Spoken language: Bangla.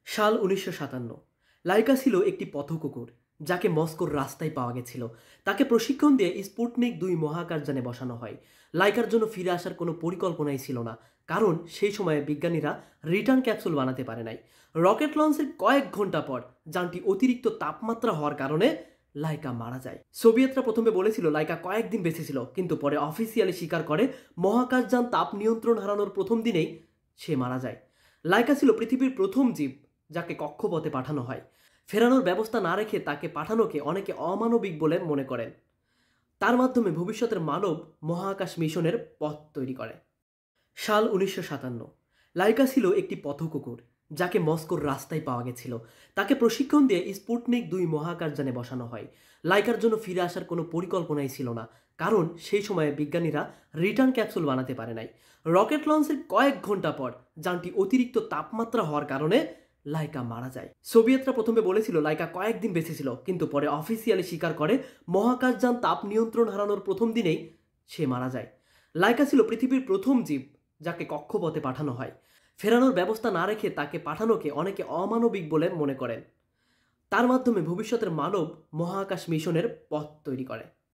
সাল ১৯৫৭। লাইকা ছিল একটি পথকুকুর যাকে মস্কোর রাস্তায় পাওয়া গেছিল। তাকে প্রশিক্ষণ দিয়ে স্পুটনিক ২ মহাকাশযানে বসানো হয়। লাইকার জন্য ফিরে আসার কোনো পরিকল্পনাই ছিল না, কারণ সেই সময়ে বিজ্ঞানীরা রিটার্ন ক্যাপসুল বানাতে পারে নাই। রকেট লঞ্চের কয়েক ঘন্টা পর যানটি অতিরিক্ত তাপমাত্রা হওয়ার কারণে লাইকা মারা যায়। সোভিয়েতরা প্রথমে বলেছিল লাইকা কয়েকদিন বেঁচে ছিল, কিন্তু পরে অফিসিয়ালি স্বীকার করে মহাকাশযান তাপ নিয়ন্ত্রণ হারানোর প্রথম দিনেই সে মারা যায়। লাইকা ছিল পৃথিবীর প্রথম জীব যাকে কক্ষপথে পাঠানো হয়। ফেরানোর ব্যবস্থা না রেখে তাকে পাঠানোকে অনেকে অমানবিক বলে মনে করেন। তার মাধ্যমে ভবিষ্যতের মানব মহাকাশ মিশনের পথ তৈরি করে। সাল ১৯৫৭। লাইকা ছিল একটি পথকুকুর যাকে মস্কোর রাস্তায় পাওয়া গেছিল। তাকে প্রশিক্ষণ দিয়ে স্পুটনিক ২ মহাকাশযানে বসানো হয়। লাইকার জন্য ফিরে আসার কোনো পরিকল্পনাই ছিল না, কারণ সেই সময়ে বিজ্ঞানীরা রিটার্ন ক্যাপসুল বানাতে পারে নাই। রকেট লঞ্চের কয়েক ঘন্টা পর যানটি অতিরিক্ত তাপমাত্রা হওয়ার কারণে লাইকা মারা যায়। সোভিয়েতরা প্রথমে বলেছিল লাইকা কয়েকদিন বেঁচে ছিল, কিন্তু পরে অফিসিয়ালি স্বীকার করে মহাকাশযান তাপ নিয়ন্ত্রণ হারানোর প্রথম দিনেই সে মারা যায়। লাইকা ছিল পৃথিবীর প্রথম জীব যাকে কক্ষপথে পাঠানো হয়। ফেরানোর ব্যবস্থা না রেখে তাকে পাঠানোকে অনেকে অমানবিক বলে মনে করেন। তার মাধ্যমে ভবিষ্যতের মানব মহাকাশ মিশনের পথ তৈরি করে।